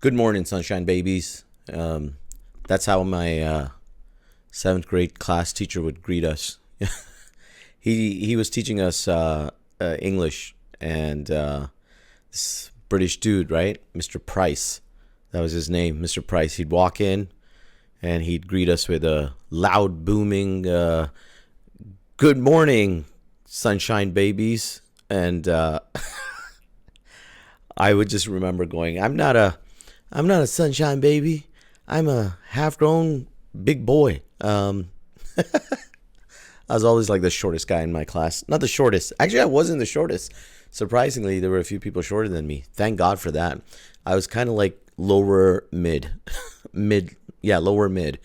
Good morning, sunshine babies. That's how my seventh grade class teacher would greet us. He was teaching us English, and this British dude, right, Mr. Price, that was his name, Mr. Price. He'd walk in and he'd greet us with a loud, booming, "Good morning, sunshine babies," and I would just remember going, I'm not a sunshine baby. I'm a half-grown big boy. I was always like the shortest guy in my class. Not the shortest. Actually, I wasn't the shortest. Surprisingly, there were a few people shorter than me. Thank God for that. I was kind of like lower mid, mid. Yeah, lower mid.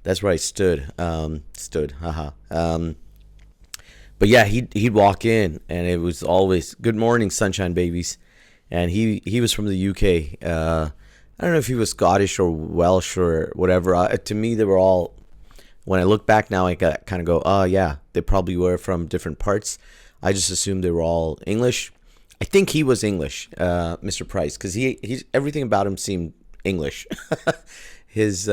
That's where I stood. Stood. Haha. But yeah, he'd walk in, and it was always "Good morning, sunshine babies," and he was from the UK. I don't know if he was Scottish or Welsh or whatever. To me, they were all. When I look back now, I kind of go, oh yeah, they probably were from different parts. I just assumed they were all English. I think he was English, Mr. Price, because he's everything about him seemed English. his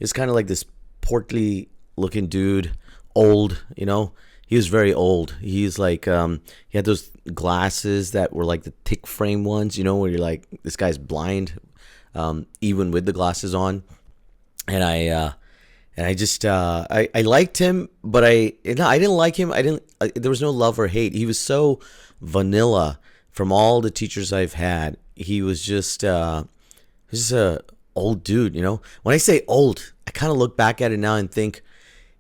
he's kind of like this portly looking dude, old. He was very old. He's like he had those glasses that were like the thick frame ones. Where you're like, this guy's blind, even with the glasses on. And I just I liked him, but I didn't like him. There was no love or hate. He was so vanilla from all the teachers I've had. He was just a old dude. When I say old, I kind of look back at it now and think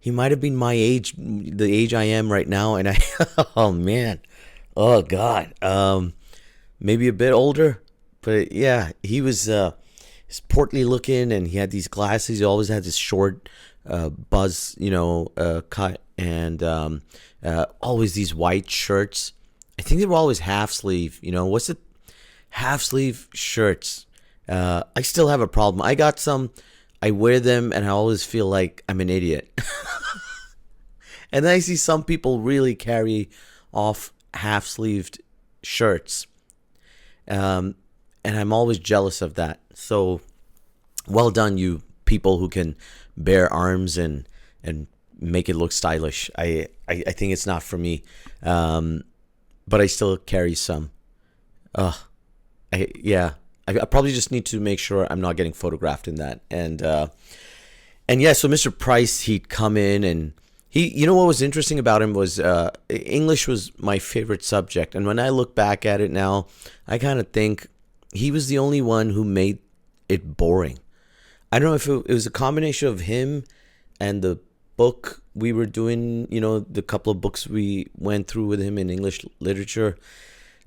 he might have been my age, the age I am right now. And oh man, oh God, maybe a bit older, but yeah, he was. He's portly looking, and he had these glasses. He always had this short buzz, cut, and always these white shirts. I think they were always half sleeve. What's it? Half sleeve shirts. I still have a problem. I got some. I wear them, and I always feel like I'm an idiot. And then I see some people really carry off half sleeved shirts. And I'm always jealous of that. So, well done, you people who can bare arms and make it look stylish. I think it's not for me, but I still carry some. Yeah, I probably just need to make sure I'm not getting photographed in that. And yeah, so Mr. Price, he'd come in, and what was interesting about him was English was my favorite subject. And when I look back at it now, I kind of think he was the only one who made it boring. I don't know if it was a combination of him and the book we were doing, the couple of books we went through with him in English literature.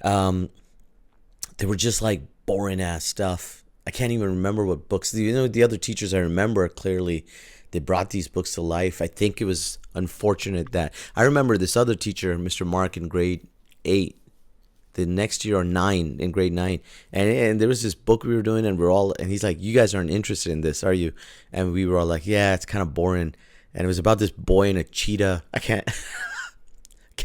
They were just like boring ass stuff. I can't even remember what books. The other teachers I remember clearly, they brought these books to life. I think it was unfortunate that I remember this other teacher, Mr. Mark, in grade 8. The next year, or 9, in grade 9, and there was this book we were doing, and he's like, you guys aren't interested in this, are you? And we were all like, yeah, it's kind of boring. And it was about this boy and a cheetah. I can't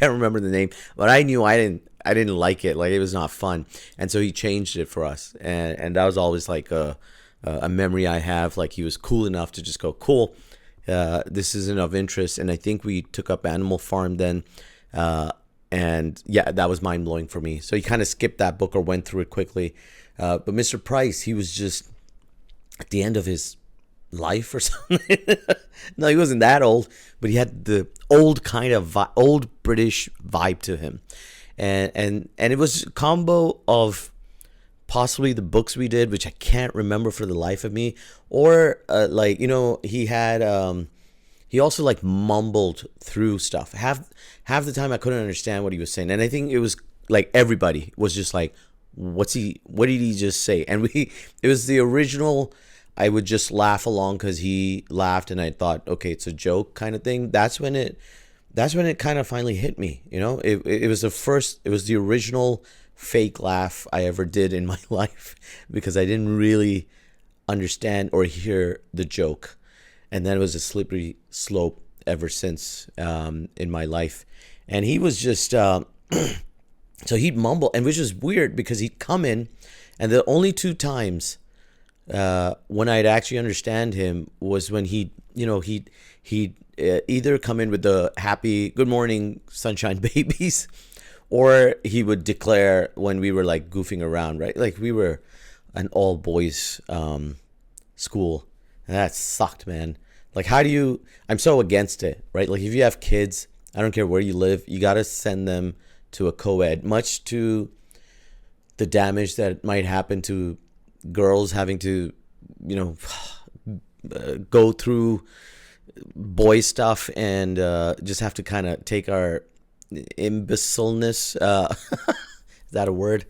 remember the name, but I knew I didn't like it. Like, it was not fun. And so he changed it for us, and that was always like a memory I have. Like, he was cool enough to just go, cool, this isn't of interest. And I think we took up Animal Farm then. And yeah, that was mind blowing for me. So he kind of skipped that book or went through it quickly. But Mr. Price, he was just at the end of his life or something. No, he wasn't that old, but he had the old kind of old British vibe to him. And it was a combo of possibly the books we did, which I can't remember for the life of me, or he had. He also like mumbled through stuff. Half the time I couldn't understand what he was saying, and I think it was like everybody was just like, what did he just say? And it was the original. I would just laugh along because he laughed, and I thought, okay, it's a joke kind of thing. That's when it kind of finally hit me. It was the original fake laugh I ever did in my life, because I didn't really understand or hear the joke. And then it was a slippery slope ever since in my life. And he was just, so he'd mumble, and which is weird because he'd come in, and the only 2 times when I'd actually understand him was when he'd either come in with the happy "Good morning, sunshine babies," or he would declare when we were like goofing around, right? Like we were an all boys school, and that sucked, man. Like, how do you? I'm so against it, right? Like, if you have kids, I don't care where you live, you gotta send them to a co-ed, much to the damage that might happen to girls having to, you know, go through boy stuff and just have to kind of take our imbecileness. Is that a word?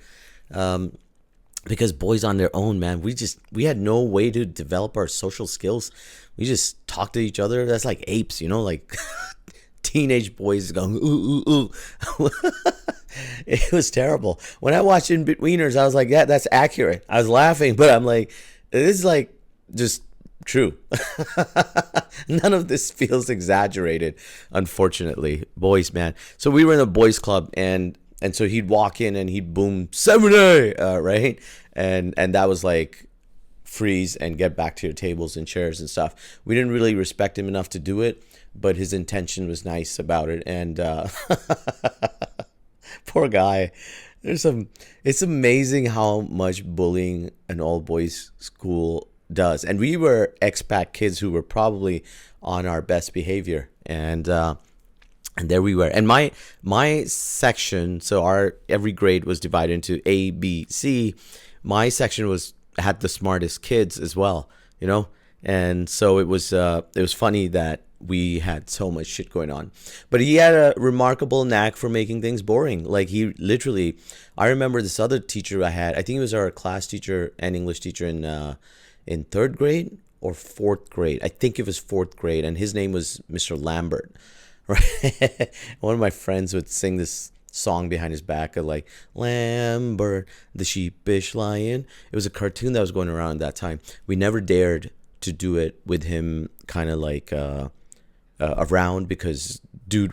Because boys on their own, man, we had no way to develop our social skills. We just talked to each other. That's like apes, you know, like teenage boys going ooh ooh ooh. It was terrible. When I watched In-Betweeners, I was like, yeah, that's accurate. I was laughing, but I'm like, this is like just true. None of this feels exaggerated, unfortunately. Boys, man. So we were in a boys club, and so he'd walk in and he'd boom 7A, right? And that was like freeze and get back to your tables and chairs and stuff. We didn't really respect him enough to do it, but his intention was nice about it. And poor guy. It's amazing how much bullying an all boys school does. And we were expat kids who were probably on our best behavior. And there we were. And my section, so our every grade was divided into A, B, C. My section had the smartest kids as well, you know? And so it was funny that we had so much shit going on. But he had a remarkable knack for making things boring. Like, he literally, I remember this other teacher I had, I think he was our class teacher and English teacher in third grade or fourth grade. I think it was fourth grade, and his name was Mr. Lambert. Right? One of my friends would sing this song behind his back of like, Lambert, the sheepish lion. It was a cartoon that was going around at that time. We never dared to do it with him kind of like around, because dude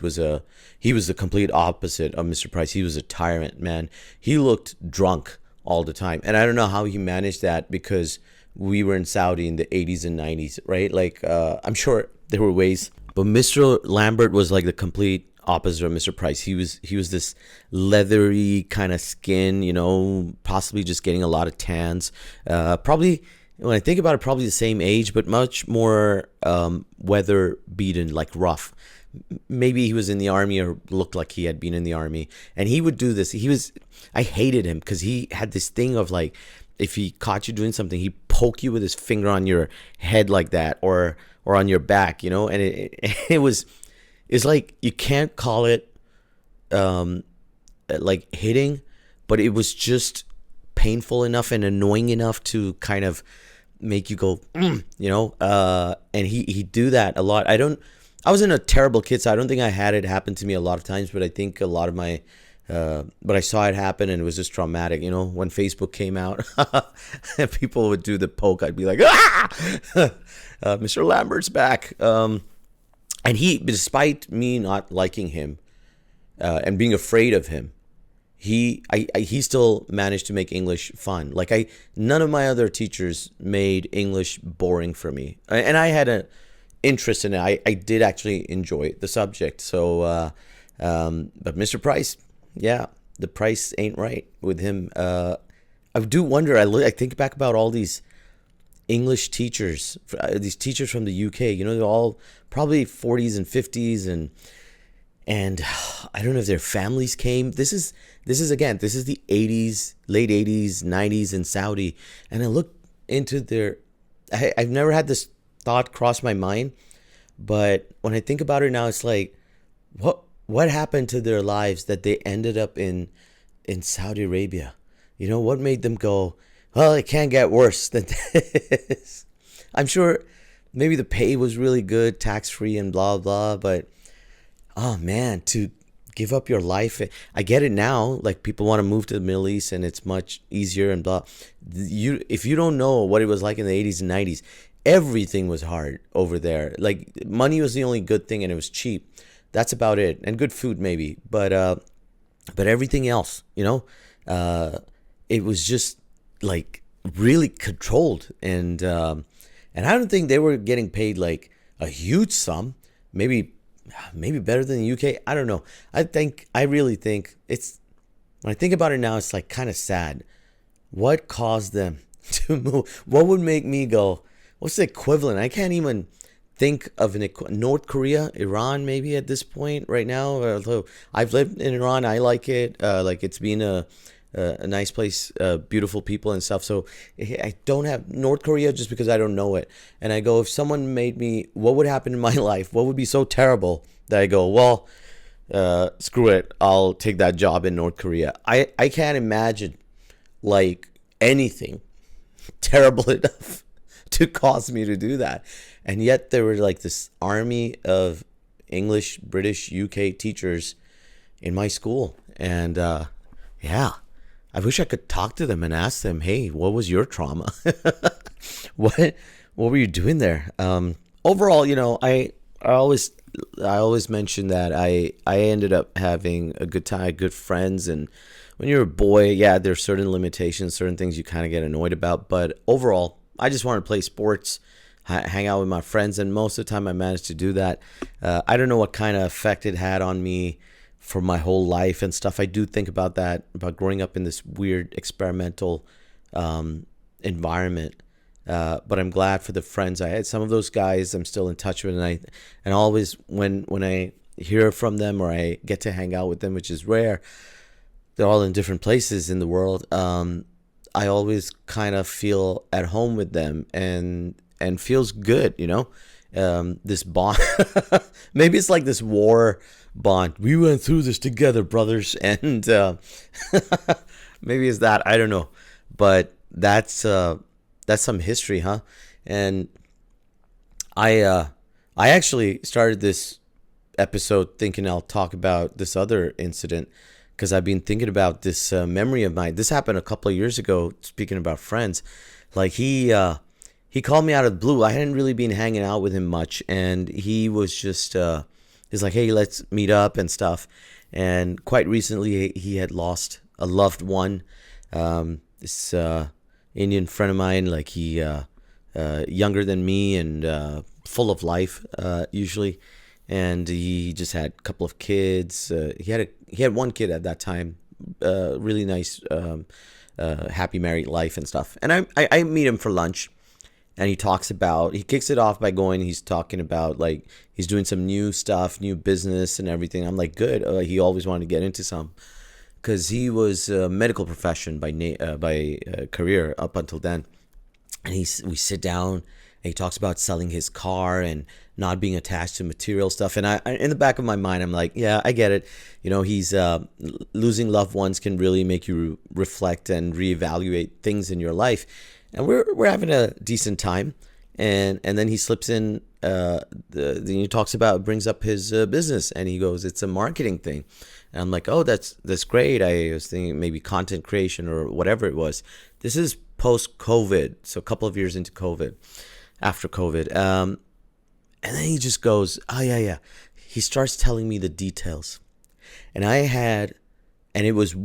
he was the complete opposite of Mr. Price. He was a tyrant, man. He looked drunk all the time. And I don't know how he managed that, because we were in Saudi in the 80s and 90s, right? Like, I'm sure there were ways. But Mr. Lambert was like the complete opposite of Mr. Price. He was this leathery kind of skin, you know, possibly just getting a lot of tans. Probably, when I think about it, probably the same age, but much more weather beaten, like rough. Maybe he was in the army or looked like he had been in the army. And he would do this. I hated him because he had this thing of like, if he caught you doing something, he'd poke you with his finger on your head like that, or on your back, you know. And it's like, you can't call it like hitting, but it was just painful enough and annoying enough to kind of make you go, you know. And he'd do that a lot. I wasn't a terrible kid, so I don't think I had it happen to me a lot of times, but I think a lot of my but I saw it happen, and it was just traumatic, you know. When Facebook came out and people would do the poke, I'd be like, Mr. Lambert's back. And he, despite me not liking him and being afraid of him, he still managed to make English fun. Like, none of my other teachers made English boring for me, and I had an interest in it. I did actually enjoy the subject. So, but Mr. Price, yeah, the price ain't right with him. I do wonder. I think back about all these English teachers, these teachers from the UK. You know, they're all probably 40s and 50s, and I don't know if their families came. This is the 80s, late 80s, 90s in Saudi, and I look into their. I've never had this thought cross my mind, but when I think about it now, it's like, what happened to their lives that they ended up in Saudi Arabia? You know, what made them go, well, it can't get worse than this? I'm sure maybe the pay was really good, tax-free and blah, blah, but, oh, man, to give up your life. I get it now. Like, people want to move to the Middle East, and it's much easier and blah. If you don't know what it was like in the 80s and 90s, everything was hard over there. Like, money was the only good thing, and it was cheap. That's about it. And good food, maybe. But everything else, you know, it was just like really controlled, and I don't think they were getting paid like a huge sum. Maybe better than the UK. I don't know. I really think it's, when I think about it now, it's like kind of sad. What caused them to move? What would make me go, what's the equivalent? I can't even think of North Korea, Iran, maybe at this point right now. Although I've lived in Iran, I like it. Like it's been a nice place, beautiful people and stuff. So I don't have North Korea just because I don't know it. And I go, if someone made me, what would happen in my life? What would be so terrible that I go, well, screw it, I'll take that job in North Korea. I can't imagine like anything terrible enough to cause me to do that. And yet there were like this army of English, British, UK teachers in my school. And yeah, I wish I could talk to them and ask them, hey, what was your trauma? what what were you doing there? Overall, I always mention that I ended up having a good time, good friends, and when you're a boy, yeah, there's certain limitations, certain things you kind of get annoyed about. But overall, I just want to play sports, hang out with my friends, and most of the time I managed to do that. I don't know what kind of effect it had on me for my whole life and stuff. I do think about that, about growing up in this weird experimental environment. But I'm glad for the friends I had. Some of those guys I'm still in touch with, and always when I hear from them or I get to hang out with them, which is rare, they're all in different places in the world. I always kind of feel at home with them, and feels good, this bond. Maybe it's like this war bond. We went through this together, brothers, and maybe it's that. I don't know, but that's some history, huh? And I actually started this episode thinking I'll talk about this other incident because I've been thinking about this memory of mine. This happened a couple of years ago. Speaking about friends, like he called me out of the blue. I hadn't really been hanging out with him much, and he was just he's like, hey, let's meet up and stuff. And quite recently, he had lost a loved one. This Indian friend of mine, like he younger than me and full of life usually, and he just had a couple of kids. He had one kid at that time, really nice, happy married life and stuff. And I meet him for lunch, and he kicks it off by he's talking about like he's doing some new stuff, new business and everything. I'm like, good. He always wanted to get into some, because he was a medical profession by career up until then. And we sit down and he talks about selling his car and not being attached to material stuff. And I in the back of my mind, I'm like, yeah, I get it. He's losing loved ones can really make you reflect and reevaluate things in your life. And we're having a decent time. And then he slips in, he brings up his business, and he goes, it's a marketing thing. And I'm like, oh, that's great. I was thinking maybe content creation or whatever it was. This is post-COVID, so a couple of years into COVID, after COVID. And then he just goes, oh, yeah. He starts telling me the details. And it was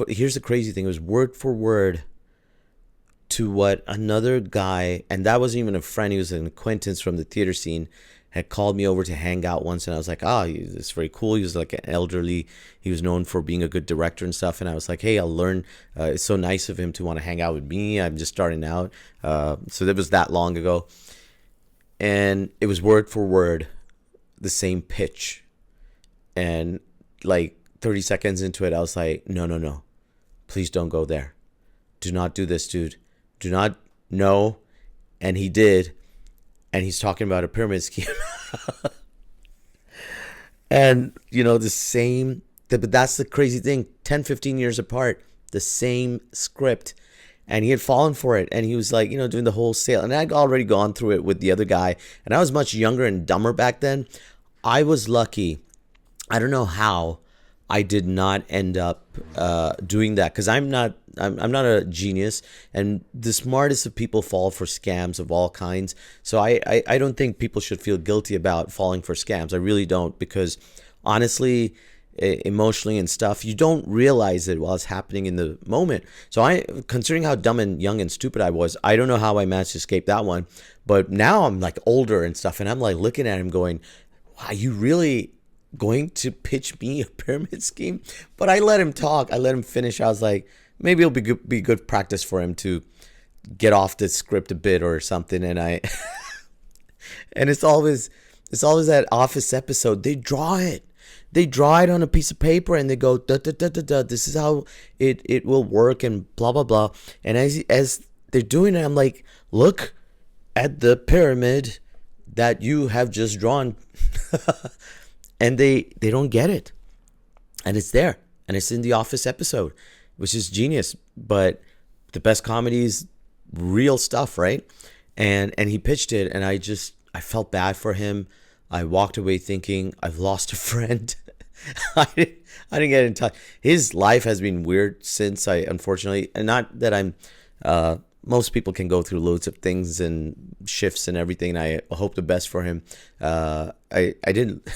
here's the crazy thing, it was word for word to what another guy, and that wasn't even a friend, he was an acquaintance from the theater scene, had called me over to hang out once. And I was like, it's very cool. He was like an elderly, he was known for being a good director and stuff. And I was like, hey, I'll learn. It's so nice of him to want to hang out with me. I'm just starting out. So that was that long ago. And it was word for word, the same pitch. And like 30 seconds into it, I was like, no, please don't go there. Do not do this, dude. Do not, no. And he did. And he's talking about a pyramid scheme. And, but that's the crazy thing. 10, 15 years apart, the same script. And he had fallen for it. And he was like, doing the whole sale. And I'd already gone through it with the other guy. And I was much younger and dumber back then. I was lucky. I don't know how I did not end up doing that, because I'm not a genius, and the smartest of people fall for scams of all kinds. So I don't think people should feel guilty about falling for scams. I really don't, because honestly, emotionally and stuff, you don't realize it while it's happening in the moment. So considering how dumb and young and stupid I was, I don't know how I managed to escape that one. But now I'm like older and stuff, and I'm like looking at him going, wow, you really going to pitch me a pyramid scheme? But I let him talk. I let him finish. I was like, maybe it'll be good practice for him to get off the script a bit or something. And and it's always that Office episode. They draw it. They draw it on a piece of paper and they go, da, da, da, da, da. This is how it will work and blah, blah, blah. And as they're doing it, I'm like, look at the pyramid that you have just drawn. And they don't get it. And it's there. And it's in the Office episode, which is genius. But the best comedy is real stuff, right? And he pitched it, and I felt bad for him. I walked away thinking, I've lost a friend. I didn't get in touch. His life has been weird since unfortunately, and not that I'm, most people can go through loads of things and shifts and everything. And I hope the best for him. I didn't,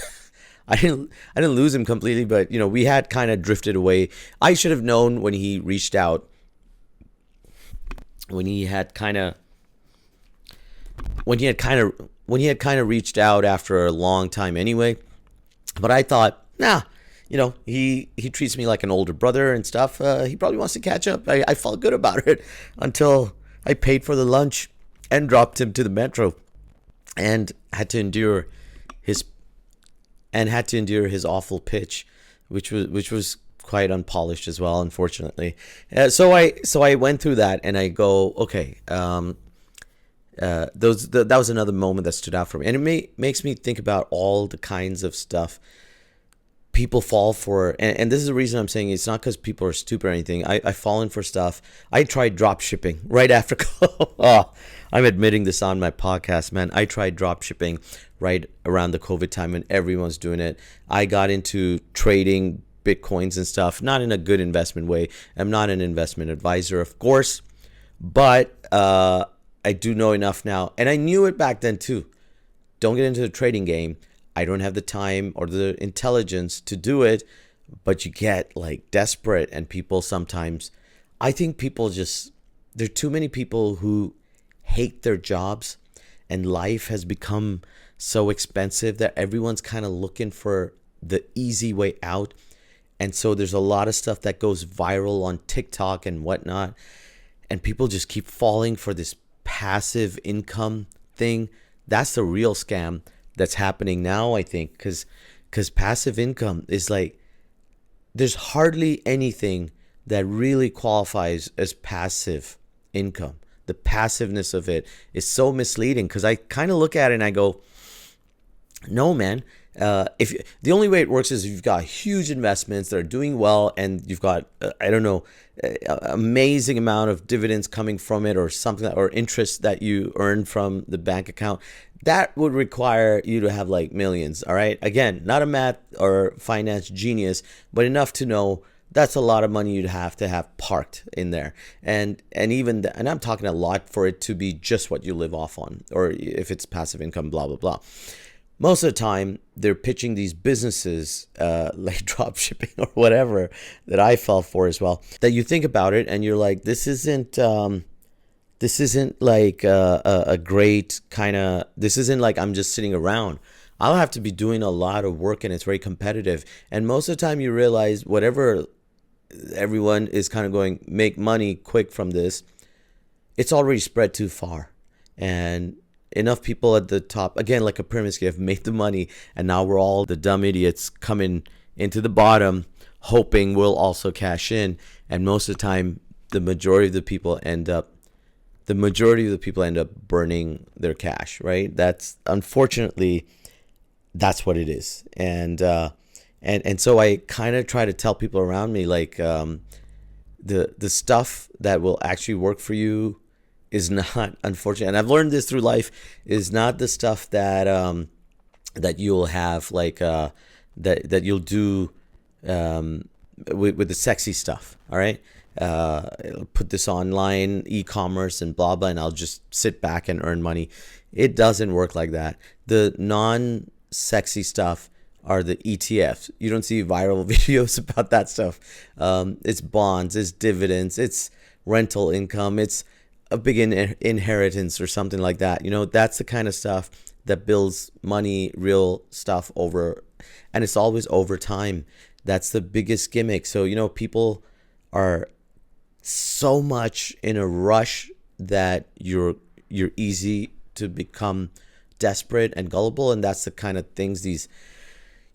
I didn't lose him completely, but we had kind of drifted away. I should have known when he reached out, when he had kind of reached out after a long time anyway. But I thought, nah, he treats me like an older brother and stuff. He probably wants to catch up. I felt good about it until I paid for the lunch and dropped him to the metro and had to endure his awful pitch, which was quite unpolished as well, unfortunately. So I went through that and I go, okay, that was another moment that stood out for me, and it makes me think about all the kinds of stuff people fall for. And this is the reason I'm saying it's not because people are stupid or anything. I've fallen for stuff. I tried drop shipping right after oh, I'm admitting this on my podcast, man. I tried drop shipping right around the COVID time when everyone's doing it. I got into trading Bitcoins and stuff, not in a good investment way. I'm not an investment advisor, of course, but I do know enough now, and I knew it back then too. Don't get into the trading game. I don't have the time or the intelligence to do it, but you get like desperate, and people sometimes, I think people there are too many people who hate their jobs, and life has become so expensive that everyone's kind of looking for the easy way out. And so there's a lot of stuff that goes viral on TikTok and whatnot, and people just keep falling for this passive income thing. That's the real scam that's happening now, I think, because passive income is like, there's hardly anything that really qualifies as passive income. The passiveness of it is so misleading, because I kind of look at it and I go, no, man. If the only way it works is if you've got huge investments that are doing well, and you've got amazing amount of dividends coming from it, or something, or interest that you earn from the bank account. That would require you to have like millions. All right. Again, not a math or finance genius, but enough to know that's a lot of money you'd have to have parked in there. And I'm talking a lot for it to be just what you live off on, or if it's passive income, blah, blah, blah. Most of the time, they're pitching these businesses like drop shipping or whatever that I fell for as well. That you think about it and you're like, this isn't like a great kind of. This isn't like I'm just sitting around. I'll have to be doing a lot of work, and it's very competitive. And most of the time, you realize whatever everyone is kind of going, make money quick from this, it's already spread too far, and enough people at the top, again, like a pyramid scheme, have made the money, and now we're all the dumb idiots coming into the bottom, hoping we'll also cash in. And most of the time, the majority of the people end up burning their cash, right? That's unfortunately, that's what it is. And so I kind of try to tell people around me, like, the stuff that will actually work for you is not, unfortunately, and I've learned this through life, is not the stuff that that you'll have, like that you'll do with the sexy stuff. All right, put this online, e-commerce and blah blah, and I'll just sit back and earn money. It doesn't work like that. The non-sexy stuff are the ETFs. You don't see viral videos about that stuff. It's bonds, it's dividends, it's rental income, it's a big inheritance or something like that. That's the kind of stuff that builds money, real stuff over, and it's always over time. That's the biggest gimmick. So, people are so much in a rush that you're easy to become desperate and gullible, and that's the kind of things these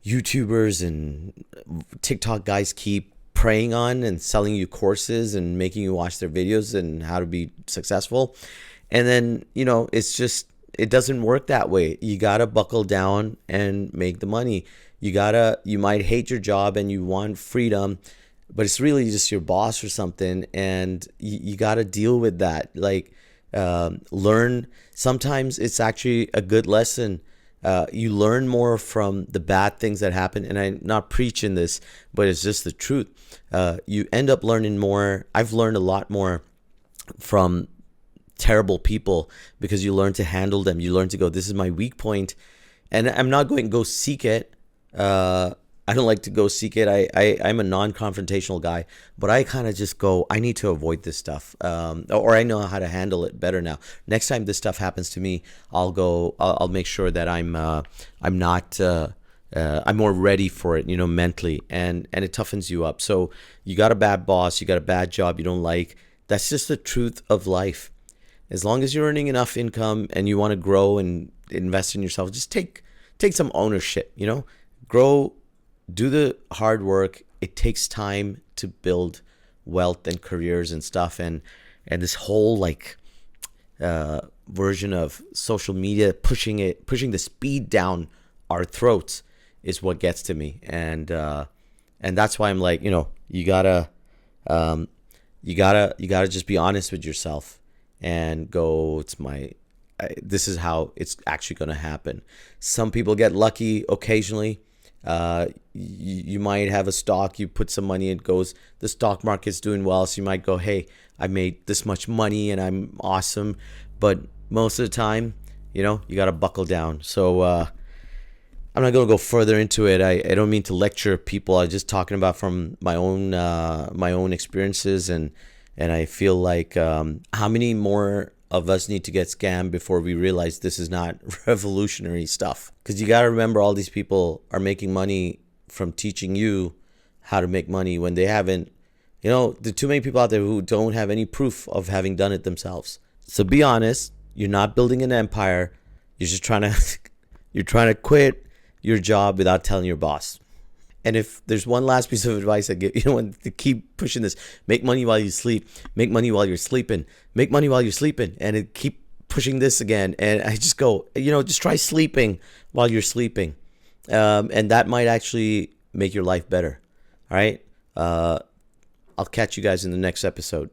YouTubers and TikTok guys keep preying on and selling you courses and making you watch their videos and how to be successful. And then, it doesn't work that way. You got to buckle down and make the money. You might hate your job and you want freedom, but it's really just your boss or something. And you got to deal with that. Like, learn. Sometimes it's actually a good lesson. You learn more from the bad things that happen. And I'm not preaching this, but it's just the truth. You end up learning more. I've learned a lot more from terrible people because you learn to handle them. You learn to go, this is my weak point. And I'm not going to go seek it. I don't like to go seek it. I'm a non-confrontational guy, but I kind of just go, I need to avoid this stuff. Or I know how to handle it better now. Next time this stuff happens to me, I'll make sure that I'm more ready for it, mentally, and it toughens you up. So you got a bad boss, you got a bad job you don't like. That's just the truth of life. As long as you're earning enough income and you want to grow and invest in yourself, just take some ownership, grow, do the hard work. It takes time to build wealth and careers and stuff. And this whole version of social media pushing the speed down our throats is what gets to me. And that's why I'm like, you gotta just be honest with yourself and go, this is how it's actually going to happen. Some people get lucky occasionally. You might have a stock, you put some money, it goes, the stock market's doing well, so you might go, hey, I made this much money and I'm awesome. But most of the time, you got to buckle down. So I'm not going to go further into it. I don't mean to lecture people. I'm just talking about from my own experiences, and I feel like how many more of us need to get scammed before we realize this is not revolutionary stuff. Because you got to remember, all these people are making money from teaching you how to make money when they haven't. There are too many people out there who don't have any proof of having done it themselves. So be honest. You're not building an empire. You're just trying to quit your job without telling your boss. And if there's one last piece of advice I give, to keep pushing this: make money while you sleep, make money while you're sleeping, make money while you're sleeping, and keep pushing this again. And I just go, just try sleeping while you're sleeping, and that might actually make your life better. All right, I'll catch you guys in the next episode.